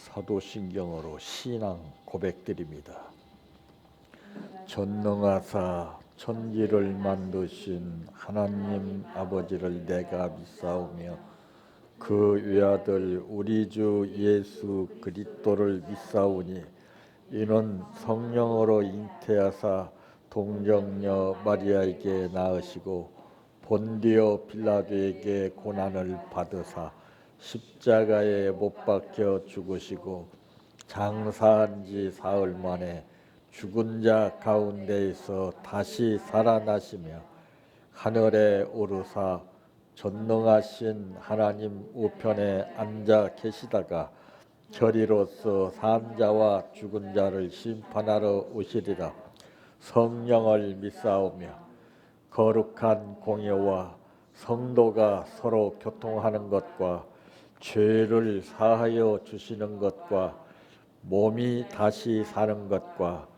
사도신경으로 신앙 고백드립니다. 전능하사 천지를 만드신 하나님 아버지를 내가 믿사오며 그 외아들 우리 주 예수 그리스도를 믿사오니 이는 성령으로 잉태하사 동정녀 마리아에게 낳으시고 본디오 빌라도에게 고난을 받으사 십자가에 못 박혀 죽으시고 장사한 지 사흘 만에 죽은 자 가운데에서 다시 살아나시며 하늘에 오르사 전능하신 하나님 우편에 앉아 계시다가 저리로서 산 자와 죽은 자를 심판하러 오시리라. 성령을 믿사오며 거룩한 공예와 성도가 서로 교통하는 것과 죄를 사하여 주시는 것과 몸이 다시 사는 것과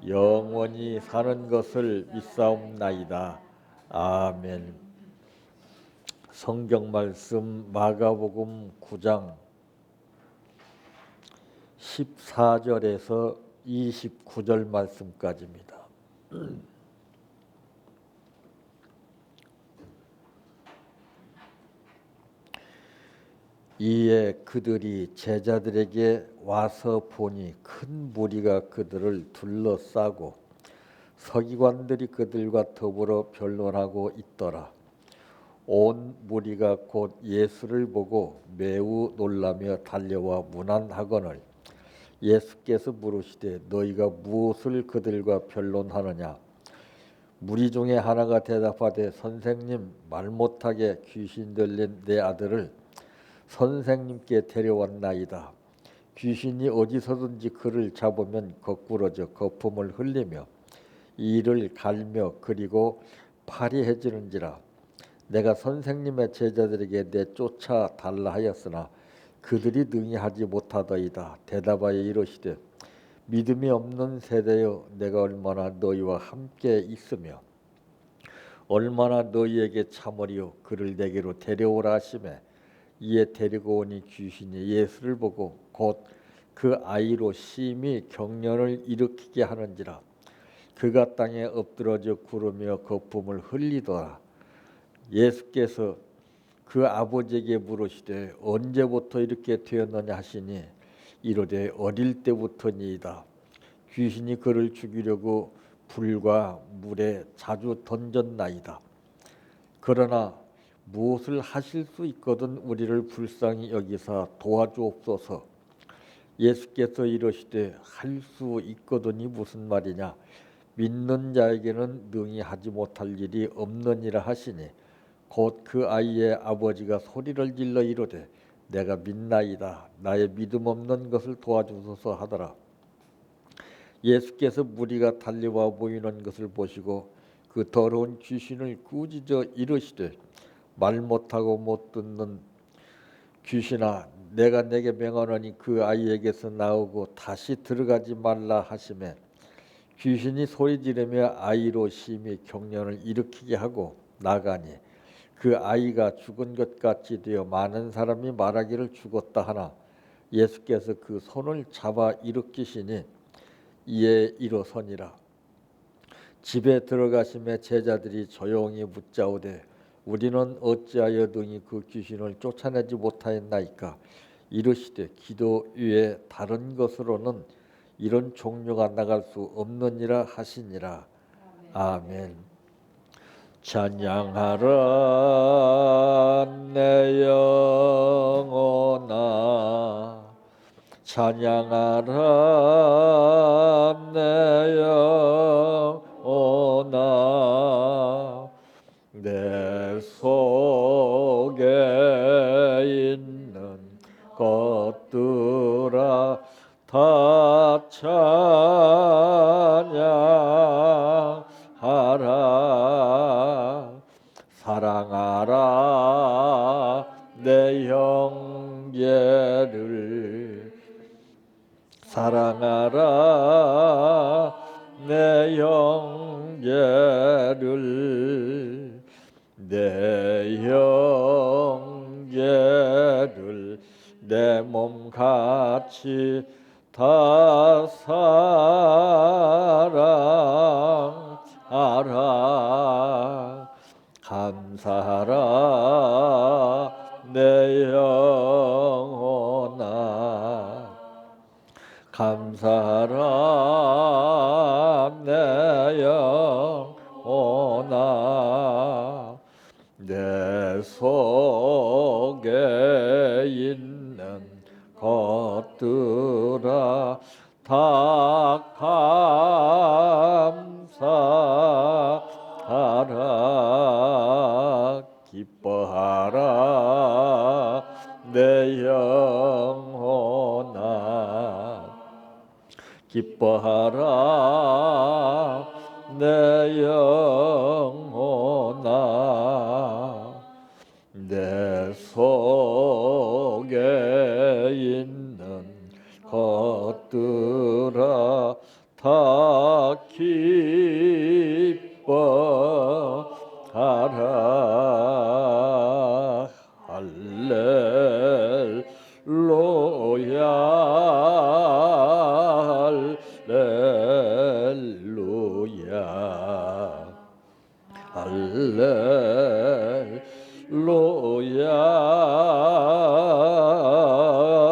영원히 사는 것을 믿사옵나이다. 아멘. 성경 말씀 마가복음 9장 14절에서 29절 말씀까지입니다. 이에 그들이 제자들에게 와서 보니 큰 무리가 그들을 둘러싸고 서기관들이 그들과 더불어 변론하고 있더라. 온 무리가 곧 예수를 보고 매우 놀라며 달려와 문안하거늘 예수께서 물으시되 너희가 무엇을 그들과 변론하느냐? 무리 중에 하나가 대답하되 선생님, 말 못하게 귀신 들린 내 아들을 선생님께 데려왔나이다. 귀신이 어디서든지 그를 잡으면 거꾸러져 거품을 흘리며 이를 갈며 그리고 파리해지는지라. 내가 선생님의 제자들에게 내쫓아 달라 하였으나 그들이 능히 하지 못하더이다. 대답하여 이르시되 믿음이 없는 세대여, 내가 얼마나 너희와 함께 있으며 얼마나 너희에게 참으리요. 그를 내게로 데려오라 하시매 이에 데리고 오니 귀신이 예수를 보고 곧 그 아이로 심히 경련을 일으키게 하는지라. 그가 땅에 엎드러져 구르며 거품을 흘리더라. 예수께서 그 아버지에게 물으시되 언제부터 이렇게 되었느냐 하시니 이르되 어릴 때부터니이다. 귀신이 그를 죽이려고 불과 물에 자주 던졌나이다. 그러나 무엇을 하실 수 있거든 우리를 불쌍히 여기사 도와주옵소서. 예수께서 이르시되 할 수 있거든이 무슨 말이냐? 믿는 자에게는 능히 하지 못할 일이 없느니라 하시니 곧 그 아이의 아버지가 소리를 질러 이르되 내가 믿나이다. 나의 믿음 없는 것을 도와주소서 하더라. 예수께서 무리가 달려와 모이는 것을 보시고 그 더러운 귀신을 꾸짖어 이르시되 말 못하고 못 듣는 귀신아, 내가 내게 명하노니 그 아이에게서 나오고 다시 들어가지 말라 하시매 귀신이 소리 지르며 아이로 심히 경련을 일으키게 하고 나가니 그 아이가 죽은 것 같이 되어 많은 사람이 말하기를 죽었다 하나 예수께서 그 손을 잡아 일으키시니 이에 일어서니라. 집에 들어가심에 제자들이 조용히 묻자오되 우리는 어찌하여 등이 그 귀신을 쫓아내지 못하였나이까? 이르시되 기도 외에 다른 것으로는 이런 종류가 나갈 수 없느니라 하시니라. 아멘. 찬양하라 내 영혼아, 찬양하라 내 영혼아, 내 속에 있는 것들아 다 찬양하라. 사랑하라 내 형제를, 사랑하라 감사하라 감사하라 내 영혼아 감사하라 내 영혼아 내 속에 있는 것들아 다 감사하라 기뻐하라 내 영혼아 기뻐하라 내 영혼아 내 속에 있는 것들아 다 기뻐하라 할렐루야 할렐루야 할렐루야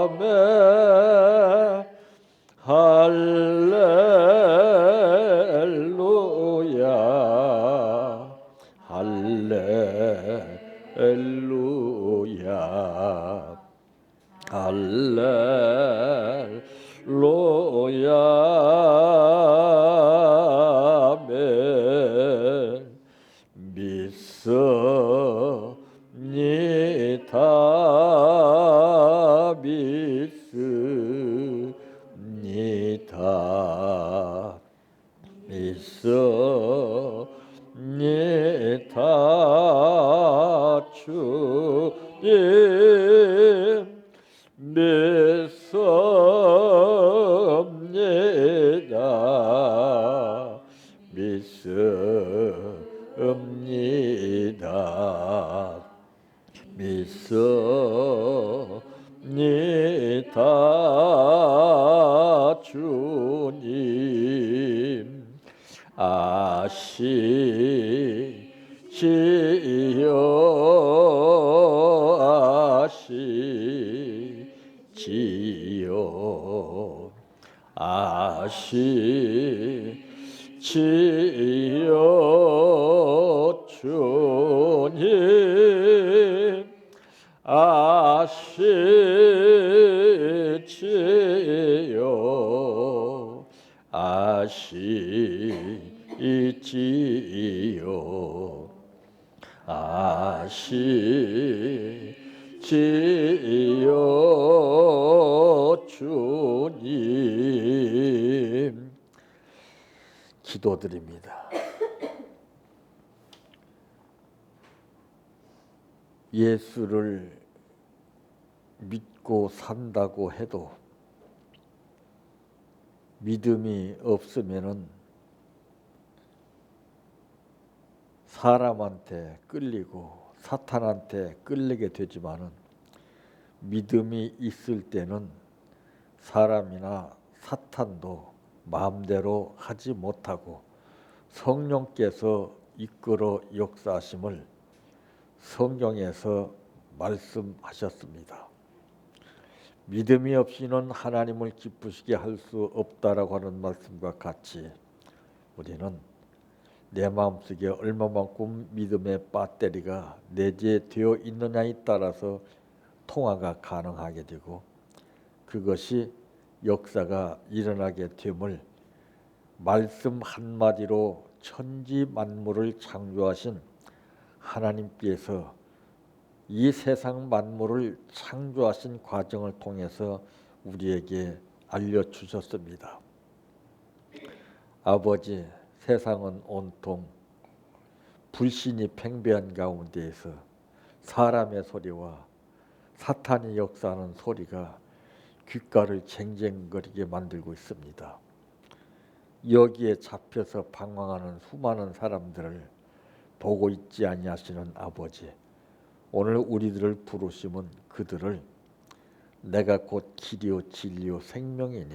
아멘 할렐루야 할렐루야 할렐루야 아멘 믿습니다 믿습니다 믿습니다 주님 믿습니다 믿습니다 믿습니다 주님 아시지요 아시지요 주님 아시지요 아시지요 아시지요 주님 기도드립니다. 예수를 믿고 산다고 해도 믿음이 없으면은 사람한테 끌리고 사탄한테 끌리게 되지만은 믿음이 있을 때는 사람이나 사탄도 마음대로 하지 못하고 성령께서 이끌어 역사하심을 성경에서 말씀하셨습니다. 믿음이 없이는 하나님을 기쁘시게 할 수 없다라고 하는 말씀과 같이 우리는 내 마음속에 얼마만큼 믿음의 배터리가 내재되어 있느냐에 따라서 통화가 가능하게 되고 그것이 역사가 일어나게 됨을 말씀 한마디로 천지 만물을 창조하신 하나님께서 이 세상 만물을 창조하신 과정을 통해서 우리에게 알려주셨습니다. 아버지, 세상은 온통 불신이 팽배한 가운데에서 사람의 소리와 사탄이 역사하는 소리가 귓가를 쟁쟁거리게 만들고 있습니다. 여기에 잡혀서 방황하는 수많은 사람들을 보고 있지 아니하시는 아버지, 오늘 우리들을 부르심은 그들을 내가 곧 길이요 진리요 생명이니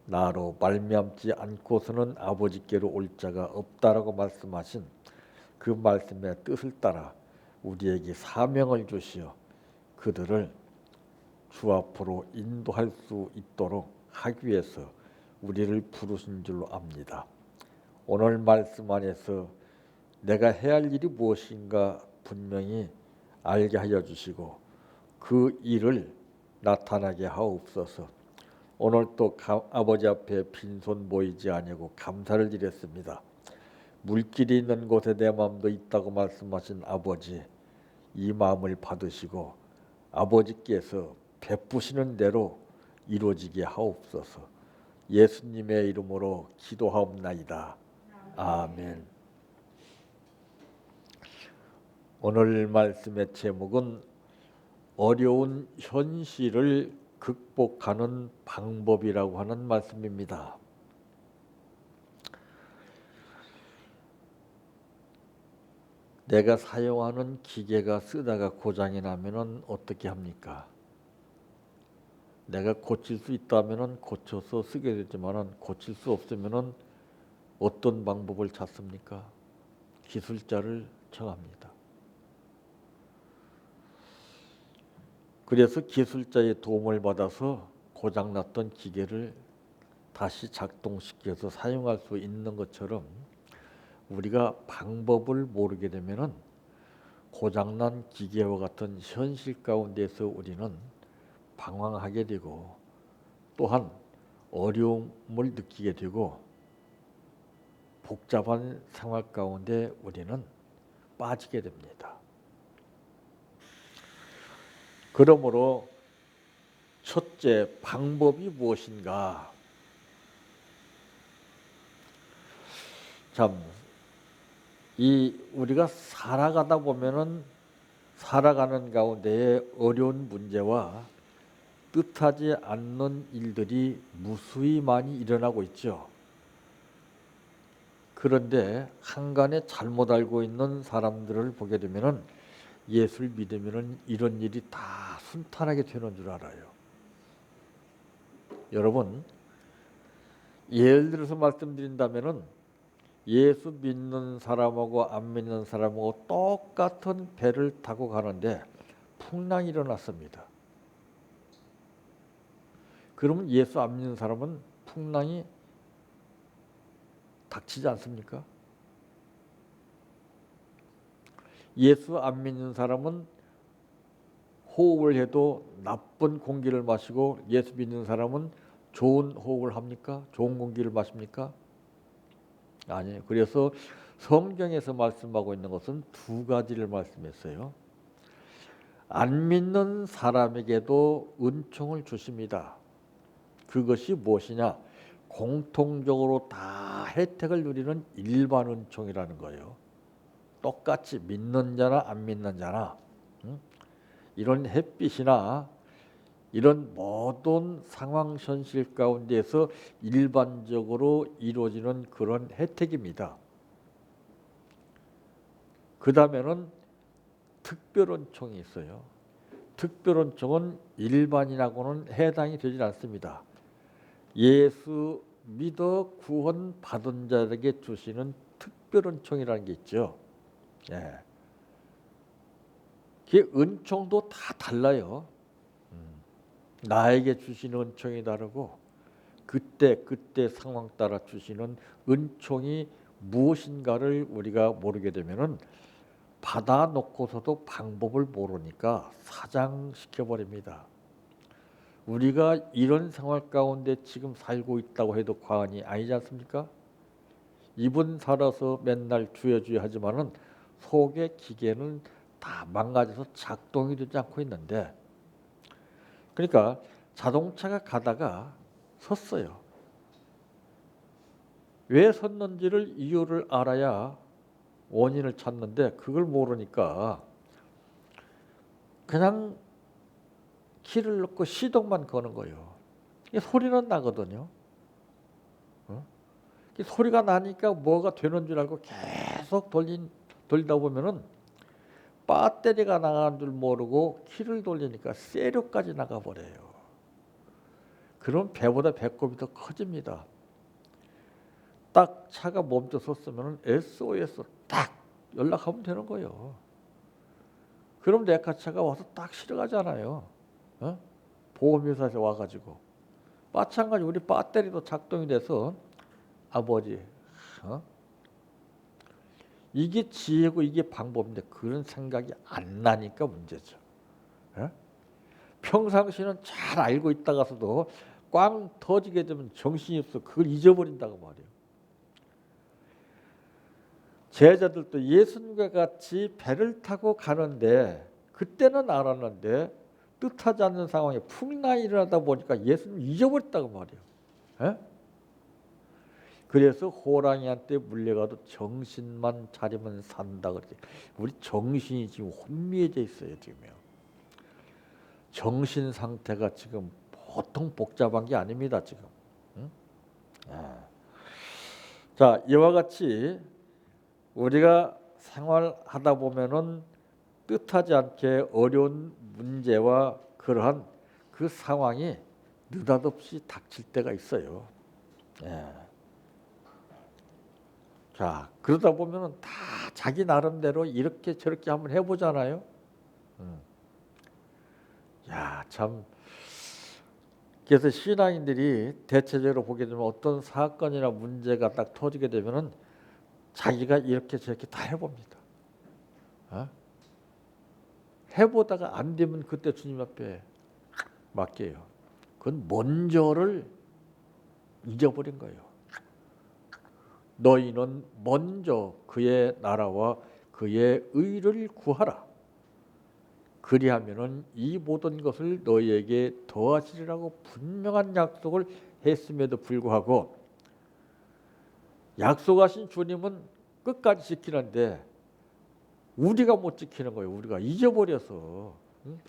나로 말미암지 않고서는 아버지께로 올 자가 없다라고 말씀하신 그 말씀의 뜻을 따라 우리에게 사명을 주시어 그들을 주 앞으로 인도할 수 있도록 하기 위해서 우리를 부르신 줄로 압니다. 오늘 말씀 안에서 내가 해야 할 일이 무엇인가 분명히 알게 하여 주시고 그 일을 나타나게 하옵소서. 오늘 또 아버지 앞에 빈손 모이지 아니하고 감사를 드렸습니다. 물길이 있는 곳에 내 마음도 있다고 말씀하신 아버지, 이 마음을 받으시고 아버지께서 베푸시는 대로 이루어지게 하옵소서. 예수님의 이름으로 기도하옵나이다. 아멘. 오늘 말씀의 제목은 어려운 현실을 극복하는 방법이라고 하는 말씀입니다. 내가 사용하는 기계가 쓰다가 고장이 나면은 어떻게 합니까? 내가 고칠 수 있다면은 고쳐서 쓰게 되지만은 고칠 수 없으면은 어떤 방법을 찾습니까? 기술자를 청합니다. 그래서 기술자의 도움을 받아서 고장났던 기계를 다시 작동시켜서 사용할 수 있는 것처럼 우리가 방법을 모르게 되면은 고장난 기계와 같은 현실 가운데서 우리는 방황하게 되고 또한 어려움을 느끼게 되고 복잡한 생활 가운데 우리는 빠지게 됩니다. 그러므로 첫째 방법이 무엇인가? 참, 우리가 살아가다 보면은 살아가는 가운데에 어려운 문제와 뜻하지 않는 일들이 무수히 많이 일어나고 있죠. 그런데 한간에 잘못 알고 있는 사람들을 보게 되면은 예수를 믿으면은 이런 일이 다 순탄하게 되는 줄 알아요. 여러분, 예를 들어서 말씀드린다면은 예수 믿는 사람하고 안 믿는 사람하고 똑같은 배를 타고 가는데 풍랑이 일어났습니다. 그러면 예수 안 믿는 사람은 풍랑이 닥치지 않습니까? 예수 안 믿는 사람은 호흡을 해도 나쁜 공기를 마시고 예수 믿는 사람은 좋은 호흡을 합니까? 좋은 공기를 마십니까? 아니에요. 그래서 성경에서 말씀하고 있는 것은 두 가지를 말씀했어요. 안 믿는 사람에게도 은총을 주십니다. 그것이 무엇이냐? 공통적으로 다 혜택을 누리는 일반 은총이라는 거예요. 똑같이 믿는 자나 안 믿는 자나 이런 햇빛이나 이런 모든 상황 현실 가운데에서 일반적으로 이루어지는 그런 혜택입니다. 그 다음에는 특별은총이 있어요. 특별은총은 일반인하고는 해당이 되지 않습니다. 예수 믿어 구원 받은 자에게 주시는 특별은총이라는 게 있죠. 예. 그 은총도 다 달라요. 나에게 주시는 은총이 다르고 그때 상황 따라 주시는 은총이 무엇인가를 우리가 모르게 되면은 받아 놓고서도 방법을 모르니까 사장시켜 버립니다. 우리가 이런 생활 가운데 지금 살고 있다고 해도 과언이 아니지 않습니까? 입은 살아서 맨날 주여 하지만은 속의 기계는 다 망가져서 작동이 되지 않고 있는데, 그러니까 자동차가 가다가 섰어요. 왜 섰는지를 이유를 알아야 원인을 찾는데 그걸 모르니까 그냥 키를 넣고 시동만 거는 거예요. 소리는 나거든요. 소리가 나니까 뭐가 되는 줄 알고 계속 돌리다 보면은 배터리가 나가는 줄 모르고 키를 돌리니까 세력까지 나가버려요. 그럼 배보다 배꼽이 더 커집니다. 딱 차가 멈춰 섰으면 SOS 딱 연락하면 되는 거예요. 그럼 레카차가 와서 딱 실어가잖아요. 어? 보험회사에서 와가지고. 마찬가지 우리 배터리도 작동이 돼서 아버지, 어? 이게 지혜고 이게 방법인데 그런 생각이 안 나니까 문제죠. 어? 평상시는 잘 알고 있다가서도 꽝 터지게 되면 정신이 없어. 그걸 잊어버린다고 말이에요. 제자들도 예수님과 같이 배를 타고 가는데 그때는 알았는데 뜻하지 않는 상황에 풍랑이 일어나다 보니까 예수님 잊어버렸다고 말이에요. 에? 그래서 호랑이한테 물려가도 정신만 차리면 산다 그러지. 우리 정신이 지금 혼미해져 있어요 지금요. 정신 상태가 지금 보통 복잡한 게 아닙니다 지금. 응? 자, 이와 같이 우리가 생활하다 보면은 뜻하지 않게 어려운 문제와 그러한 그 상황이 느닷없이 닥칠 때가 있어요. 예. 자, 그러다 보면은 다 자기 나름대로 이렇게 저렇게 한번 해보잖아요. 야, 참. 그래서 신앙인들이 대체적으로 보게 되면 어떤 사건이나 문제가 딱 터지게 되면은 자기가 이렇게 저렇게 다 해봅니다. 어? 해보다가 안 되면 그때 주님 앞에 맡겨요. 그건 먼저를 잊어버린 거예요. 너희는 먼저 그의 나라와 그의 의를 구하라. 그리하면은 이 모든 것을 너희에게 더하시리라고 분명한 약속을 했음에도 불구하고 약속하신 주님은 끝까지 지키는데 우리가 못 지키는 거예요. 우리가 잊어버려서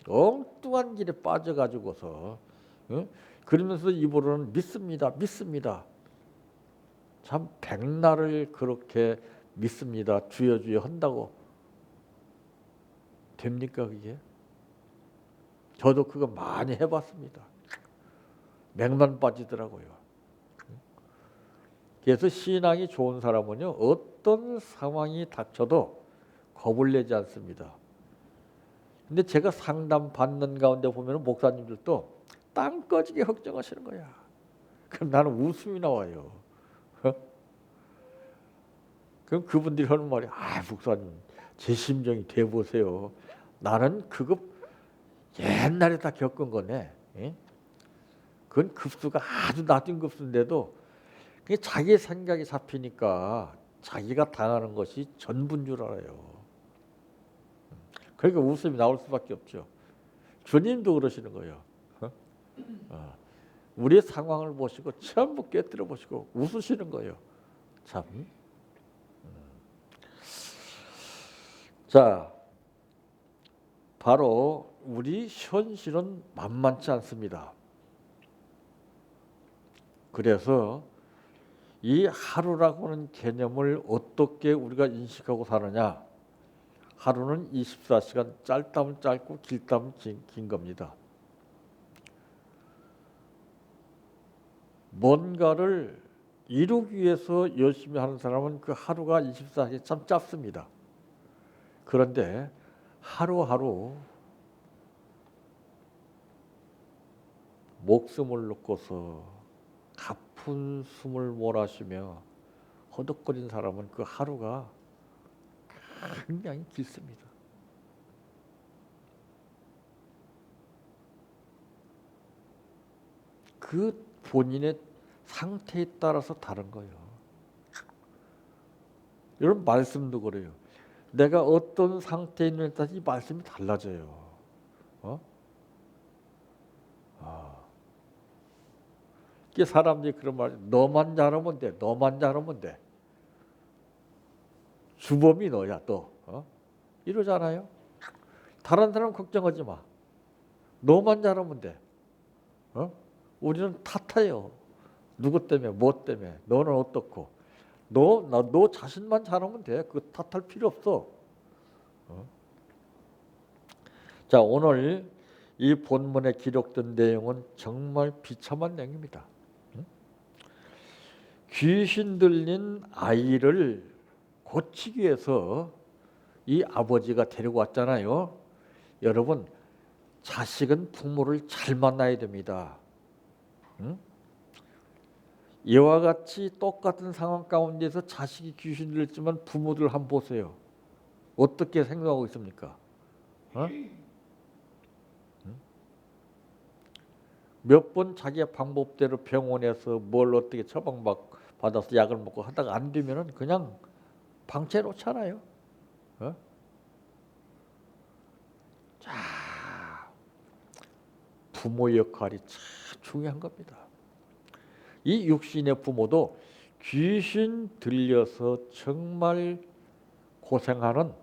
엉뚱한 길에 빠져가지고서 그러면서 입으로는 믿습니다. 믿습니다. 참 백날을 그렇게 믿습니다. 주여 주여 한다고 됩니까 그게? 저도 그거 많이 해봤습니다. 맥만 빠지더라고요. 그래서 신앙이 좋은 사람은요 어떤 상황이 닥쳐도 겁을 내지 않습니다. 근데 제가 상담 받는 가운데 보면 목사님들도 땅 꺼지게 걱정하시는 거야. 그럼 나는 웃음이 나와요. 그럼 그분들이 하는 말이 목사님 제 심정이 돼보세요. 나는 그거 옛날에 다 겪은 거네. 그건 급수가 아주 낮은 급수인데도 그게 자기 생각이 잡히니까 자기가 당하는 것이 전부인 줄 알아요. 그러니까 웃음이 나올 수밖에 없죠. 주님도 그러시는 거예요. 우리의 상황을 보시고 전부 깨뜨려 보시고 웃으시는 거예요. 참. 자, 바로 우리 현실은 만만치 않습니다. 그래서 이 하루라고 하는 개념을 어떻게 우리가 인식하고 사느냐. 하루는 24시간 짧다면 짧고 길다면 긴 겁니다. 뭔가를 이루기 위해서 열심히 하는 사람은 그 하루가 24시간 참 짧습니다. 그런데 하루하루 목숨을 놓고서 가쁜 숨을 몰아쉬며 허덕거린 사람은 그 하루가 굉장히 길습니다. 그 본인의 상태에 따라서 다른 거예요. 여러분 말씀도 그래요. 내가 어떤 상태에 있느냐에 따라서 이 말씀이 달라져요. 이게 사람들이 그런 말, 너만 잘하면 돼, 너만 잘하면 돼. 주범이 너야 또. 이러잖아요. 다른 사람 걱정하지 마. 너만 잘하면 돼. 우리는 탓해요. 누구 때문에, 뭐 때문에, 너는 어떻고. 너 자신만 잘하면 돼. 그거 탓할 필요 없어. 자, 오늘 이 본문에 기록된 내용은 정말 비참한 내용입니다. 귀신 들린 아이를 고치기 위해서 이 아버지가 데리고 왔잖아요. 여러분, 자식은 부모를 잘 만나야 됩니다. 응? 이와 같이 똑같은 상황 가운데서 자식이 귀신 들렸지만 부모들 한번 보세요. 어떻게 생각하고 있습니까? 어? 몇 번 자기의 방법대로 병원에서 뭘 어떻게 처방받아서 약을 먹고 하다가 안 되면은 그냥 방치해 놓잖아요. 어? 자, 부모 역할이 참 중요한 겁니다. 이 육신의 부모도 귀신 들려서 정말 고생하는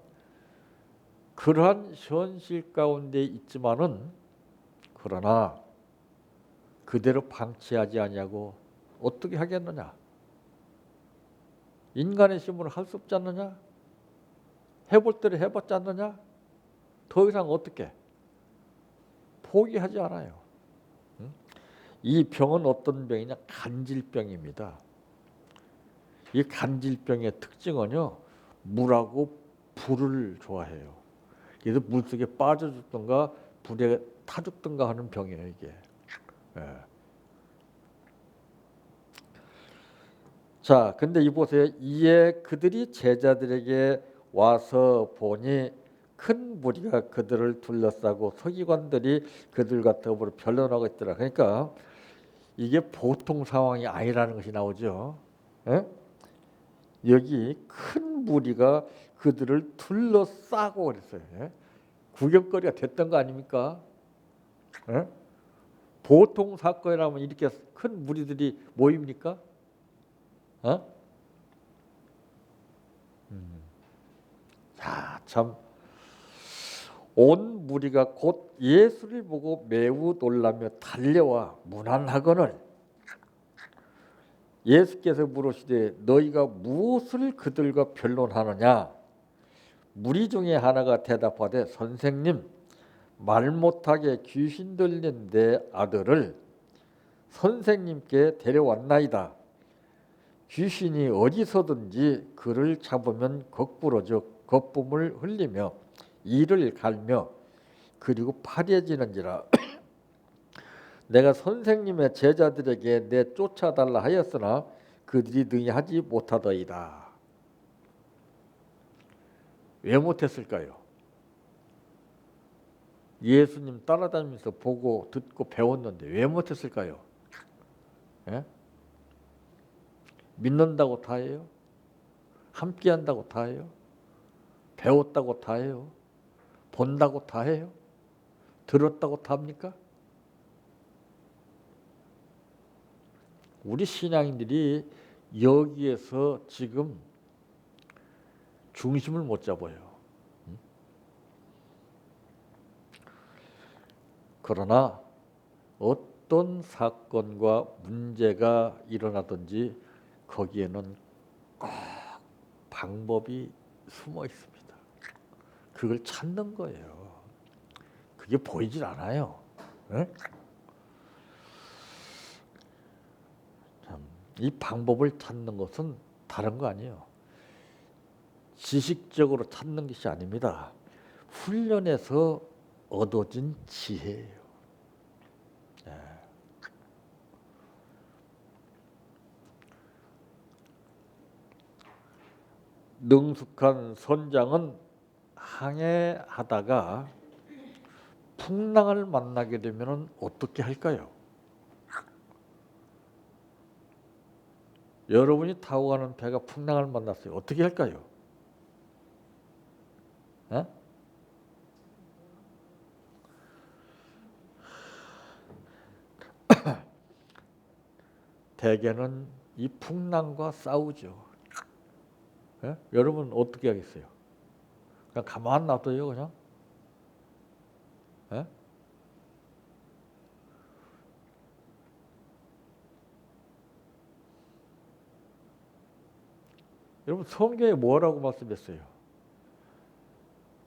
그러한 현실 가운데 있지만은, 그러나 그대로 방치하지 아니하고 어떻게 하겠느냐? 인간의 힘으로 할 수 없지 않느냐? 해볼 대로 해봤지 않느냐? 더 이상 어떻게? 포기하지 않아요. 이 병은 어떤 병이냐? 간질병입니다. 이 간질병의 특징은요, 물하고 불을 좋아해요. 그래서 물속에 빠져 죽든가 불에 타 죽든가 하는 병이에요, 이게. 예. 자, 근데 이 보세요. 이에 그들이 제자들에게 와서 보니 큰 무리가 그들을 둘러싸고 서기관들이 그들과 더불어 변론하고 있더라. 그러니까 이게 보통 상황이 아니라는 것이 나오죠. 예? 여기 큰 무리가 그들을 둘러싸고 그랬어요. 예? 구경거리가 됐던 거 아닙니까? 예? 보통 사건이라면 이렇게 큰 무리들이 모입니까? 어? 자, 참 온 무리가 곧 예수를 보고 매우 놀라며 달려와 문안하거늘 예수께서 물으시되 너희가 무엇을 그들과 변론하느냐? 무리 중에 하나가 대답하되 선생님, 말 못하게 귀신 들린 내 아들을 선생님께 데려왔나이다. 귀신이 어디서든지 그를 잡으면 거꾸러져 거품을 흘리며 이를 갈며 그리고 파래지는지라. 내가 선생님의 제자들에게 내 쫓아달라 하였으나 그들이 능히 하지 못하더이다. 왜 못했을까요? 예수님 따라다니면서 보고 듣고 배웠는데 왜 못했을까요? 예? 믿는다고 다 해요? 함께한다고 다 해요? 배웠다고 다 해요? 본다고 다 해요? 들었다고 다 합니까? 우리 신앙인들이 여기에서 지금 중심을 못 잡아요. 그러나 어떤 사건과 문제가 일어나든지 거기에는 꼭 방법이 숨어 있습니다. 그걸 찾는 거예요. 그게 보이질 않아요. 네? 이 방법을 찾는 것은 다른 거 아니에요. 지식적으로 찾는 것이 아닙니다. 훈련에서 얻어진 지혜예요. 네. 능숙한 선장은 항해하다가 풍랑을 만나게 되면 어떻게 할까요? 여러분이 타고 가는 배가 풍랑을 만났어요. 어떻게 할까요? 에? 대개는 이 풍랑과 싸우죠. 에? 여러분 어떻게 하겠어요? 그냥 가만 놔둬요, 그냥? 에? 여러분 성경에 뭐라고 말씀했어요?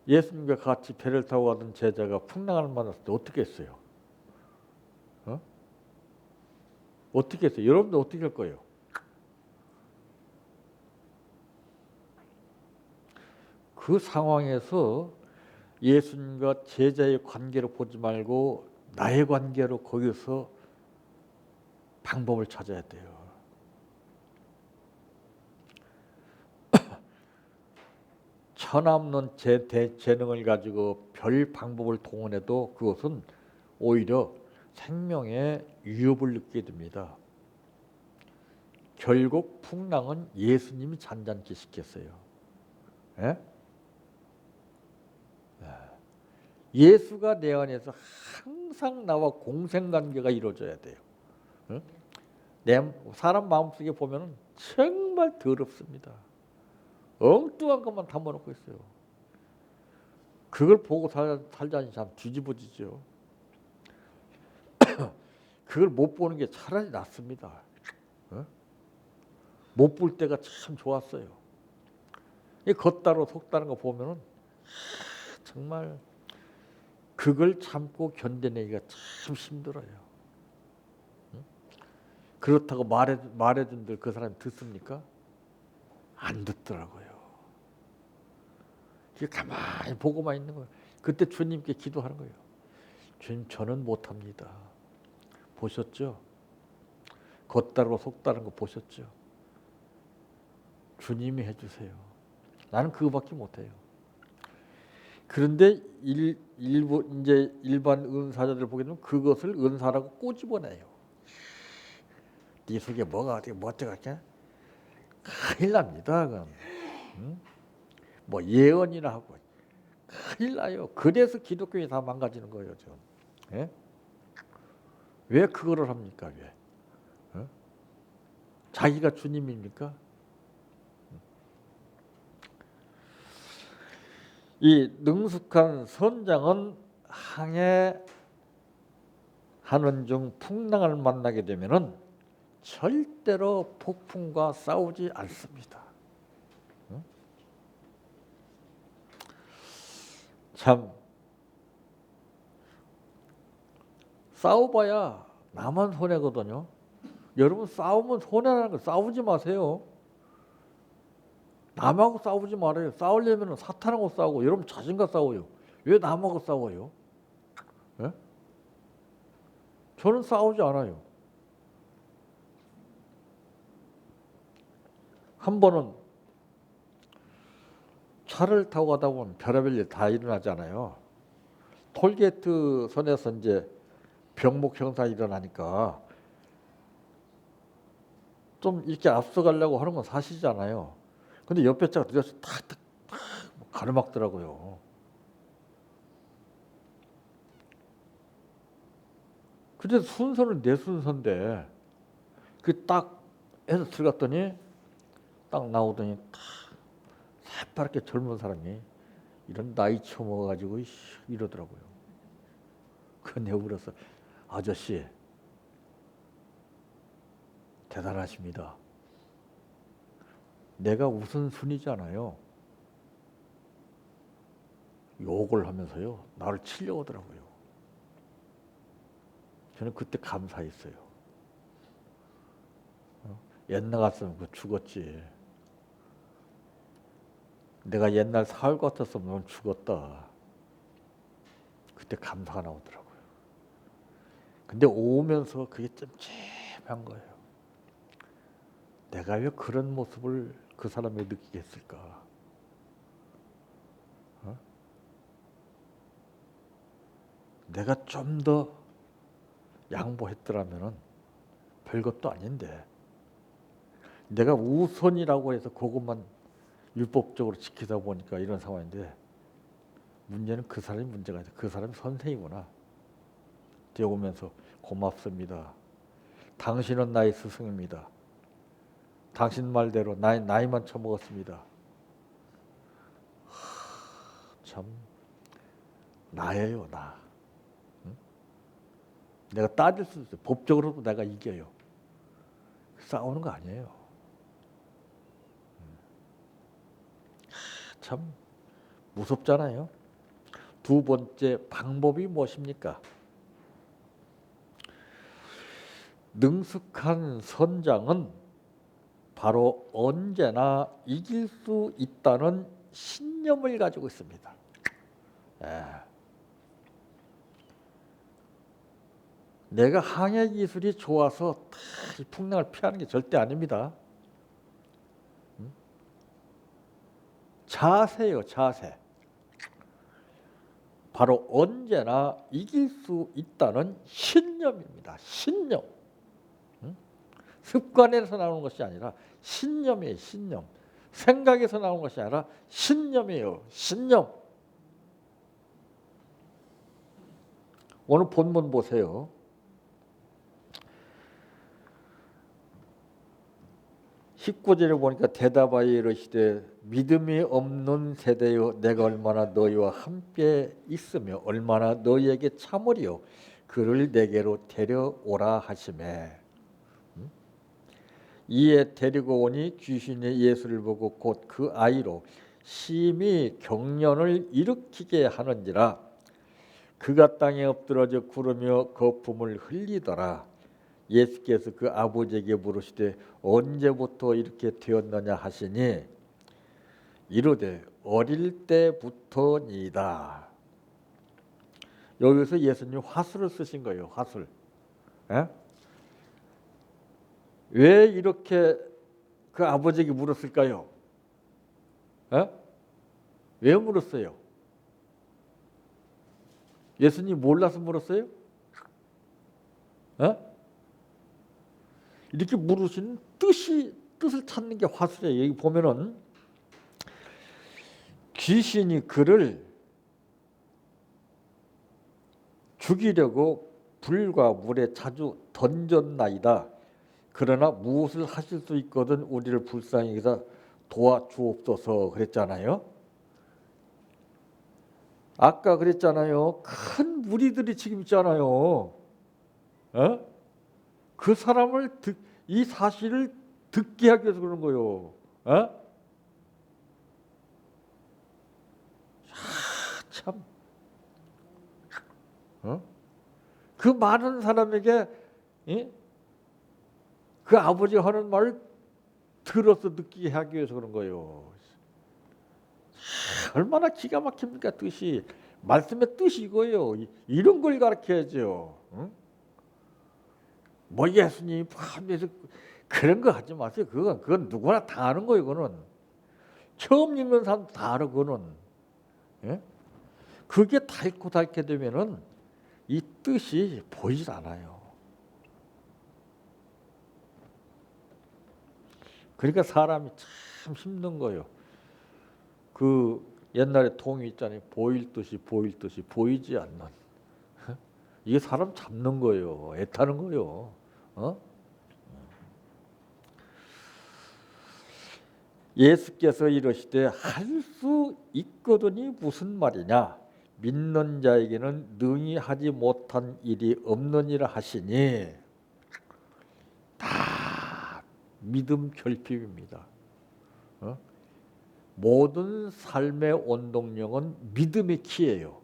예수님과 같이 배를 타고 가던 제자가 풍랑을 만났을 때 어떻게 했어요? 어? 어떻게 했어요? 여러분도 어떻게 할 거예요? 그 상황에서 예수님과 제자의 관계로 보지 말고 나의 관계로 거기서 방법을 찾아야 돼요. 천없는 재능을 가지고 별 방법을 동원해도 그것은 오히려 생명의 위협을 느끼게 됩니다. 결국 풍랑은 예수님이 잔잔케 시켰어요. 예? 예수가 내 안에서 항상 나와 공생관계가 이루어져야 돼요. 사람 마음속에 보면 정말 더럽습니다. 엉뚱한 것만 담아놓고 있어요. 그걸 보고 살자니 참 뒤집어지죠. 그걸 못 보는 게 차라리 낫습니다. 못 볼 때가 참 좋았어요. 겉다로 속다는 거 보면은 정말 그걸 참고 견뎌내기가 참 힘들어요. 그렇다고 말해준들 그 사람이 듣습니까? 안 듣더라고요. 가만히 보고만 있는 거예요. 그때 주님께 기도하는 거예요. 주님, 저는 못합니다. 보셨죠? 겉다르고 속다른 거 보셨죠? 주님이 해주세요. 나는 그거밖에 못해요. 그런데 이제 일반 은사자들 보게 되면 그것을 은사라고 꼬집어내요. 네 속에 뭐가 어떻게 어쩌겠냐? 큰일 납니다. 그건. 뭐 예언이나 하고 큰일 나요. 그래서 기독교에 다 망가지는 거예요. 지금. 예? 왜 그거를 합니까? 왜? 자기가 주님입니까? 이 능숙한 선장은 항해하는 중 풍랑을 만나게 되면은 절대로 폭풍과 싸우지 않습니다. 참 싸워봐야 나만 손해거든요. 여러분 싸우면 손해라는 거 싸우지 마세요. 남하고 싸우지 말아요. 싸우려면 사탄하고 싸우고 여러분 자신과 싸워요. 왜 남하고 싸워요? 예? 저는 싸우지 않아요. 한 번은 차를 타고 가다 보면 별의별 일 다 일어나잖아요. 톨게이트 선에서 이제 병목 형사 일어나니까 좀 이렇게 앞서가려고 하는 건 사실이잖아요. 근데 옆에 차가 늦어서 탁탁 가로막더라고요. 근데 순서는 내 순서인데 그 딱 해서 들어갔더니 딱 나오더니 딱 새파랗게 젊은 사람이 이런 나이 처먹어가지고 이러더라고요. 그 내가 울었어. 아저씨 대단하십니다. 내가 우선순위잖아요. 욕을 하면서요 나를 치려고 하더라고요. 저는 그때 감사했어요. 옛날 같으면 그 죽었지. 내가 옛날 사흘 같았으면 넌 죽었다. 그때 감사가 나오더라고요. 근데 오면서 그게 찜찜한 거예요. 내가 왜 그런 모습을 그 사람이 느끼게 했을까? 내가 좀 더 양보했더라면 별것도 아닌데 내가 우선이라고 해서 그것만 율법적으로 지키다 보니까 이런 상황인데 문제는 그 사람이 문제가 아니라 그 사람이 선생이구나. 되어오면서 고맙습니다. 당신은 나의 스승입니다. 당신 말대로 나이만 처먹었습니다. 참 나예요, 나. 응? 내가 따질 수 있어요. 법적으로도 내가 이겨요. 싸우는 거 아니에요. 참 무섭잖아요. 두 번째 방법이 무엇입니까? 능숙한 선장은 바로 언제나 이길 수 있다는 신념을 가지고 있습니다. 예. 내가 항해 기술이 좋아서 이 풍랑을 피하는 게 절대 아닙니다. 자세요, 자세. 바로 언제나 이길 수 있다는 신념입니다. 신념. 습관에서 나오는 것이 아니라 신념이에요. 신념. 생각에서 나오는 것이 아니라 신념이에요. 신념. 오늘 본문 보세요. 19절에 보니까 대답하여 이르시되 믿음이 없는 세대여 내가 얼마나 너희와 함께 있으며 얼마나 너희에게 참으리요 그를 내게로 데려오라 하시매. 이에 데리고 오니 귀신이 예수를 보고 곧 그 아이로 심히 경련을 일으키게 하는지라 그가 땅에 엎드러져 구르며 거품을 흘리더라. 예수께서 그 아버지에게 물으시되 언제부터 이렇게 되었느냐 하시니 이르되 어릴 때부터니이다. 여기서 예수님이 화술을 쓰신 거예요. 화술. 에? 왜 이렇게 그 아버지에게 물었을까요? 에? 왜 물었어요? 예수님 몰라서 물었어요? 에? 이렇게 물으시는 뜻을 찾는 게 화술이에요. 여기 보면은 귀신이 그를 죽이려고 불과 물에 자주 던졌나이다. 그러나 무엇을 하실 수 있거든 우리를 불쌍히 여기서 도와주옵소서 그랬잖아요. 아까 그랬잖아요. 큰 무리들이 지금 있잖아요. 어? 그 사람을 이 사실을 듣게 하기 위해서 그런 거예요. 어? 참. 그 많은 사람에게 그 아버지가 하는 말을 들어서 느끼게 하기 위해서 그런 거예요. 얼마나 기가 막힙니까 뜻이. 말씀의 뜻이 이거예요. 이런 걸 가르쳐야죠. 뭐 예수님이 포함해서 그런 거 하지 마세요. 그건 누구나 다 아는 거예요. 그거는 처음 읽는 사람도 다 알아. 그거는 그게 닳고 닳게 되면은 이 뜻이 보이질 않아요. 그러니까 사람이 참 힘든 거예요. 그 옛날에 동이 있잖아요. 보일 듯이 보이지 않는. 이게 사람 잡는 거예요. 애타는 거예요. 예수께서 이러시되 할 수 있거든이 무슨 말이냐. 믿는 자에게는 능히 하지 못한 일이 없느니라 하시니 다 믿음 결핍입니다. 모든 삶의 원동력은 믿음의 키예요.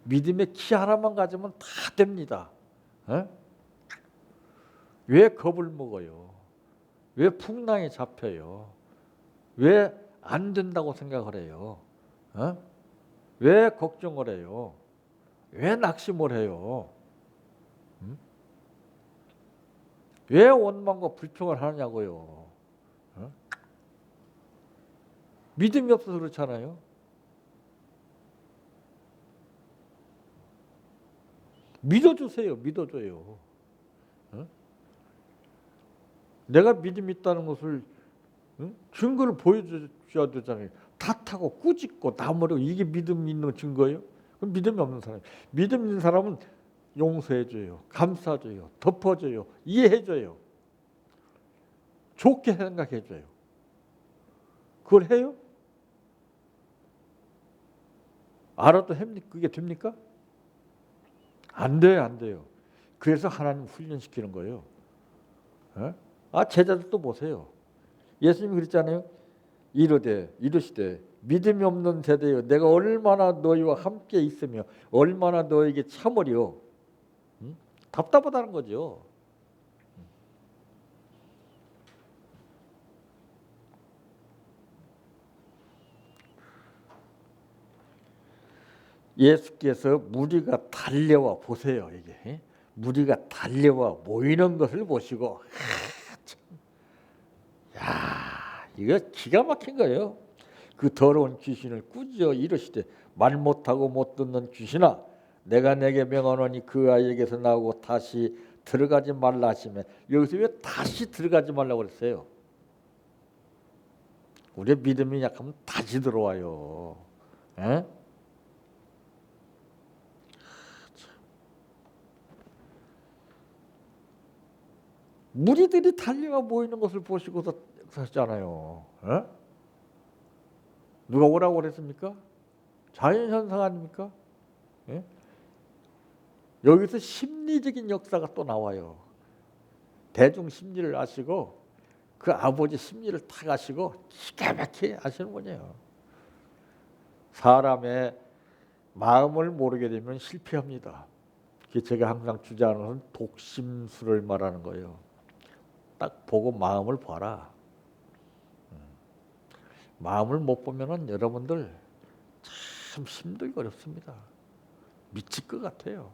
믿음의 키 하나만 가지면 다 됩니다. 왜 겁을 먹어요? 왜 풍랑에 잡혀요? 왜 안 된다고 생각을 해요? 왜 걱정을 해요? 왜 낙심을 해요? 왜 원망과 불평을 하느냐고요? 믿음이 없어서 그렇잖아요. 믿어주세요. 믿어줘요. 내가 믿음이 있다는 것을 증거를 보여줘야 되잖아요. 탓하고 꾸짖고 나무라고 이게 믿음 있는 증거예요? 그럼 믿음이 없는 사람. 믿음 있는 사람은 용서해줘요. 감싸줘요. 덮어줘요. 이해해줘요. 좋게 생각해줘요. 그걸 해요? 알아도 그게 됩니까? 안 돼요. 안 돼요. 그래서 하나님 훈련시키는 거예요. 제자들도 보세요. 예수님이 그랬잖아요. 이르시되 믿음이 없는 세대여, 내가 얼마나 너희와 함께 있으며 얼마나 너에게 참으려. 답답하다는 거죠. 예수께서 무리가 달려와 보세요. 이게 무리가 달려와 모이는 것을 보시고, 야, 이거 기가 막힌 거예요. 그 더러운 귀신을 꾸짖어 이르시되 말 못하고 못 듣는 귀신아, 내가 내게 명하노니 그 아이에게서 나오고 다시 들어가지 말라 하시며, 여기서 왜 다시 들어가지 말라고 그랬어요? 우리 믿음이 약하면 다시 들어와요. 에? 무리들이 달려와 모이는 것을 보시고서 하셨잖아요. 에? 누가 오라고 그랬습니까? 자연현상 아닙니까? 예? 여기서 심리적인 역사가 또 나와요. 대중 심리를 아시고 그 아버지 심리를 다 아시고 기가 막히게 아시는 분이에요. 사람의 마음을 모르게 되면 실패합니다. 제가 항상 주장하는 것은 독심술을 말하는 거예요. 딱 보고 마음을 봐라. 마음을 못 보면은 여러분들 참 힘들고 어렵습니다. 미칠 것 같아요.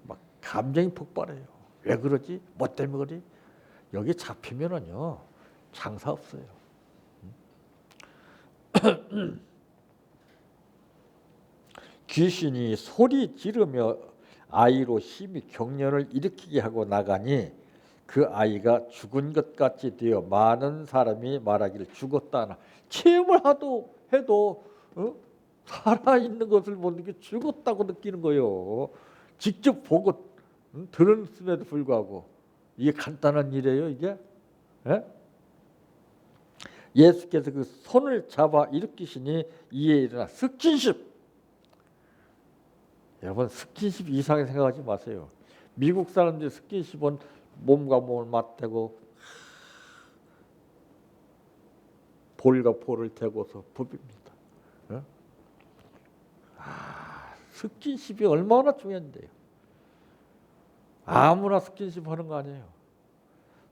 막 감정이 폭발해요. 왜 그러지? 뭐 때문에 그러지? 여기 잡히면은요 장사 없어요. 귀신이 소리 지르며 아이로 심히 경련을 일으키게 하고 나가니 그 아이가 죽은 것 같이 되어 많은 사람이 말하기를 죽었다. 체험을 하도 해도 살아있는 것을 보는 죽었다고 느끼는 거예요. 직접 보고 들었음에도 불구하고. 이게 간단한 일이에요, 이게? 예? 예수께서 그 손을 잡아 일으키시니 이에 일어나 스킨십. 여러분, 스킨십 이상하게 생각하지 마세요. 미국 사람들이 스킨십은 몸과 몸을 맞대고 볼과 볼을 대고서 부빕니다. 예? 스킨십이 얼마나 중요한데요. 아무나 스킨십 하는 거 아니에요.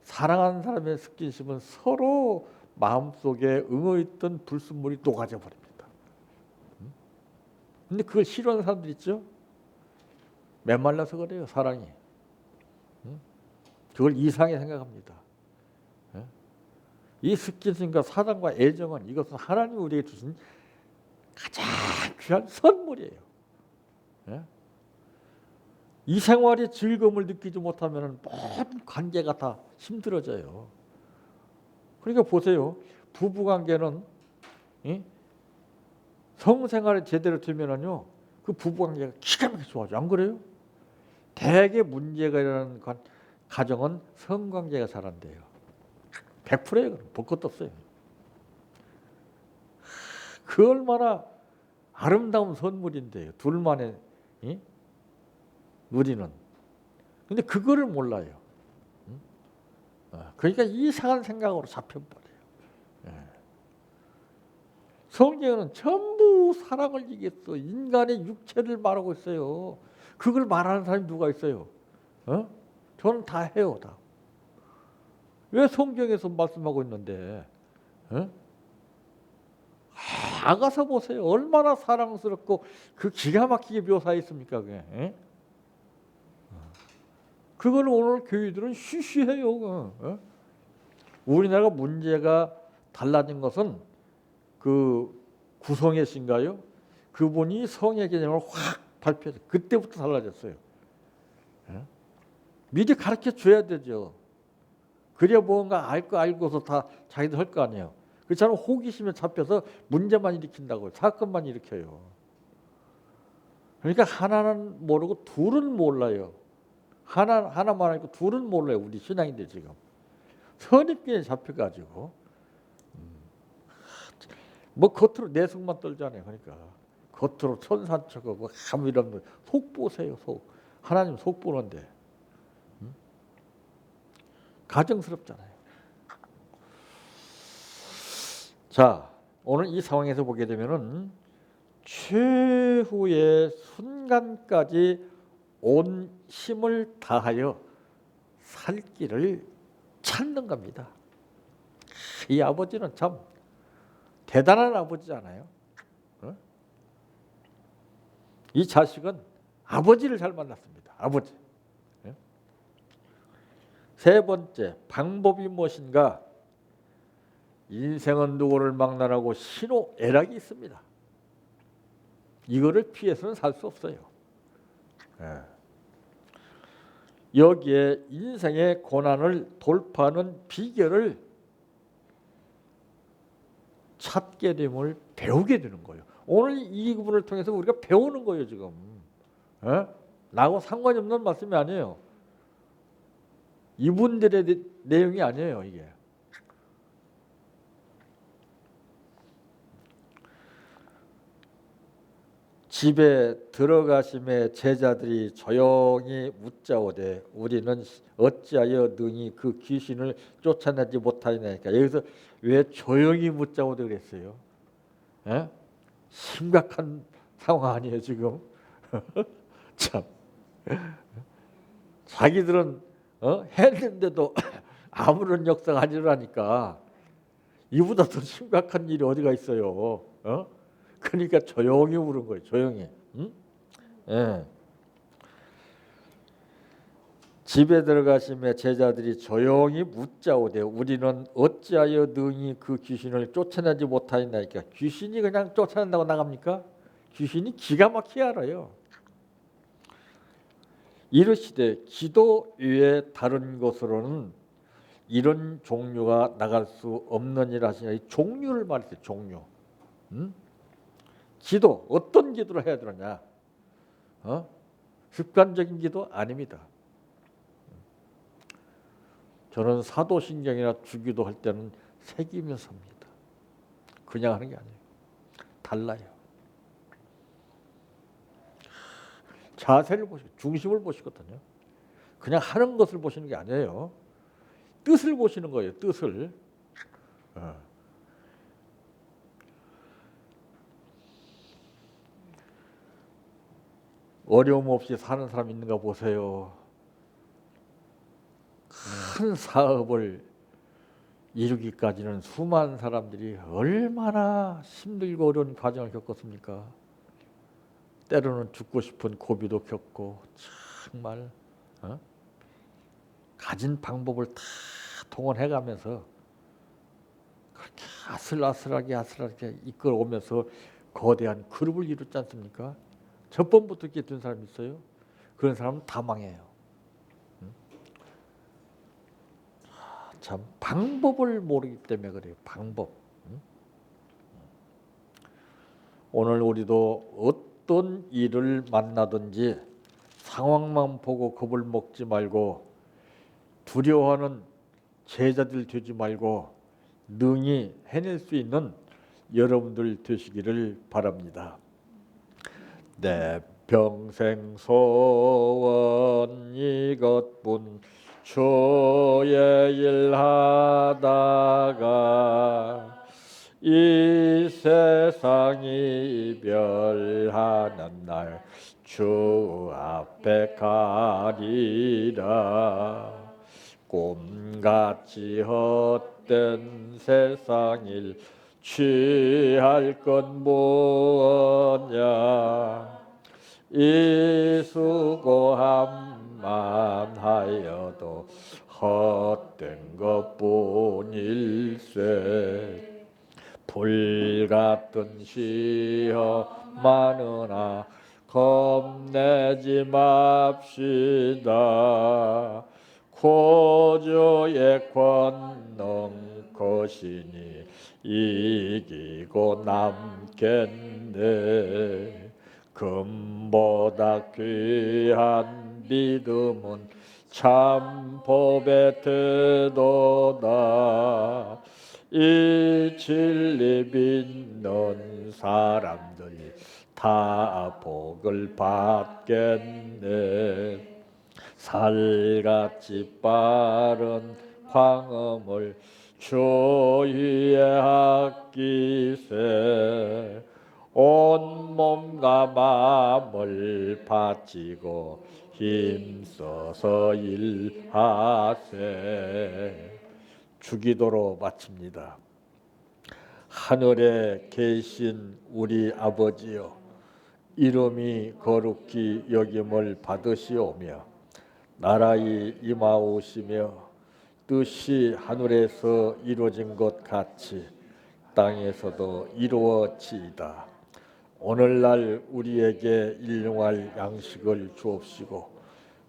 사랑하는 사람의 스킨십은 서로 마음속에 응어있던 불순물이 녹아져 버립니다. 근데 그걸 싫어하는 사람들 있죠? 메말라서 그래요, 사랑이. 그걸 이상하게 생각합니다. 이 스킨십과 사랑과 애정은 이것은 하나님이 우리에게 주신 가장 귀한 선물이에요. 이 생활의 즐거움을 느끼지 못하면 모든 관계가 다 힘들어져요. 그러니까 보세요. 부부관계는 성생활을 제대로 되면은요, 그 부부관계가 기가 막히게 좋아져. 안 그래요? 대개 문제가 일어나는 가정은 성관계가 잘 안 돼요. 100%예요. 볼 것도 없어요. 그 얼마나 아름다운 선물인데요. 둘만의 누리는. 근데 그거를 몰라요. 그러니까 이상한 생각으로 잡혀버려요. 성경은 전부 사랑을 얘기했어. 인간의 육체를 말하고 있어요. 그걸 말하는 사람이 누가 있어요? 저는 다 해요. 다. 왜 성경에서 말씀하고 있는데? 아가서 보세요. 얼마나 사랑스럽고 그 기가 막히게 묘사했습니까? 그게. 그걸 오늘 교회들은 쉬쉬해요. 우리나라가 문제가 달라진 것은 그 구성의 신가요? 그분이 성의 개념을 확 발표해서 그때부터 달라졌어요. 미리 가르쳐 줘야 되죠. 그래야 뭔가 알고서 다 자기들 할 거 아니에요. 그렇잖아요. 호기심에 잡혀서 문제만 일으킨다고요. 사건만 일으켜요. 그러니까 하나는 모르고 둘은 몰라요. 하나만 알고 둘은 몰라요. 우리 신앙인들 지금. 선입견에 잡혀가지고 뭐 겉으로 내숭만 떨잖아요. 그러니까 겉으로 천산 척하고 아무 이런 속 보세요. 속. 하나님 속 보는데 가정스럽잖아요. 자, 오늘 이 상황에서 보게 되면은 최후의 순간까지 온 힘을 다하여 살 길을 찾는 겁니다. 이 아버지는 참 대단한 아버지잖아요. 이 자식은 아버지를 잘 만났습니다. 아버지. 세 번째, 방법이 무엇인가? 인생은 누구를 막론하고 신호애락이 있습니다. 이거를 피해서는 살 수 없어요. 여기에 인생의 고난을 돌파하는 비결을 찾게 됨을 배우게 되는 거예요. 오늘 이 부분을 통해서 우리가 배우는 거예요. 지금 나하고 상관이 없는 말씀이 아니에요. 이분들의 내용이 아니에요. 이게 집에 들어가심에 제자들이 조용히 묻자오되 우리는 어찌하여 능히 그 귀신을 쫓아내지 못하느냐니까. 여기서 왜 조용히 묻자오되 그랬어요? 심각한 상황 아니에요 지금? 참 자기들은 했는데도 아무런 역사가 안 일어나니까 이보다 더 심각한 일이 어디가 있어요? 그러니까 조용히 울은 거예요. 조용히. 예. 집에 들어가시며 제자들이 조용히 묻자오되 우리는 어찌하여 능히 그 귀신을 쫓아내지 못하였나이까. 귀신이 그냥 쫓아낸다고 나갑니까? 귀신이 기가 막히게 알아요. 이르시되 기도 외에 다른 곳으로는 이런 종류가 나갈 수 없느니라 하시냐. 이 종류를 말했어요. 종류. 기도, 어떤 기도를 해야 되느냐? 습관적인 기도 아닙니다. 저는 사도신경이나 주기도 할 때는 새기면서 합니다. 그냥 하는 게 아니에요. 달라요. 자세를 보시고 중심을 보시거든요. 그냥 하는 것을 보시는 게 아니에요. 뜻을 보시는 거예요. 뜻을. 어려움 없이 사는 사람 있는가 보세요. 큰 사업을 이루기까지는 수많은 사람들이 얼마나 힘들고 어려운 과정을 겪었습니까? 때로는 죽고 싶은 고비도 겪고 정말 가진 방법을 다 동원해가면서 그렇게 아슬아슬하게 이끌어오면서 거대한 그룹을 이뤘지 않습니까? 첫 번부터 이렇게 된 사람이 있어요? 그런 사람은 다 망해요. 참 방법을 모르기 때문에 그래요. 방법. 오늘 우리도 어떤 일을 만나든지 상황만 보고 겁을 먹지 말고 두려워하는 제자들 되지 말고 능히 해낼 수 있는 여러분들 되시기를 바랍니다. 내 평생 소원 이것뿐 주의 일 하다가 이 세상이 이별하는 날 주 앞에 가리라. 꿈같이 헛된 세상일 취할 건 뭐냐. 이 수고함만 하여도 헛된 것뿐일세. 불같은 시험 많으나 겁내지 맙시다. 구주의 권능 거시니 이기고 남겠네. 금보다 귀한 믿음은 참 법의 태도다. 이 진리 믿는 사람들이 다 복을 받겠네. 살같이 빠른 광음을 주 위에 아끼세 온몸과 마음을 바치고 힘써서 일하세. 주기도로 마칩니다. 하늘에 계신 우리 아버지여, 이름이 거룩히 여김을 받으시오며 나라의 임하오시며 뜻이 하늘에서 이루어진 것 같이 땅에서도 이루어지이다. 오늘날 우리에게 일용할 양식을 주옵시고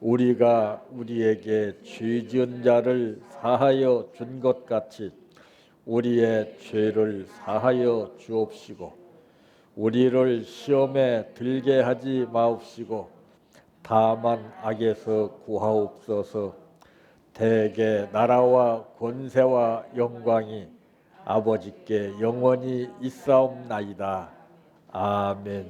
우리가 우리에게 죄 지은 자를 사하여 준 것 같이 우리의 죄를 사하여 주옵시고 우리를 시험에 들게 하지 마옵시고 다만 악에서 구하옵소서. 대개 나라와 권세와 영광이 아버지께 영원히 있사옵나이다. 아멘.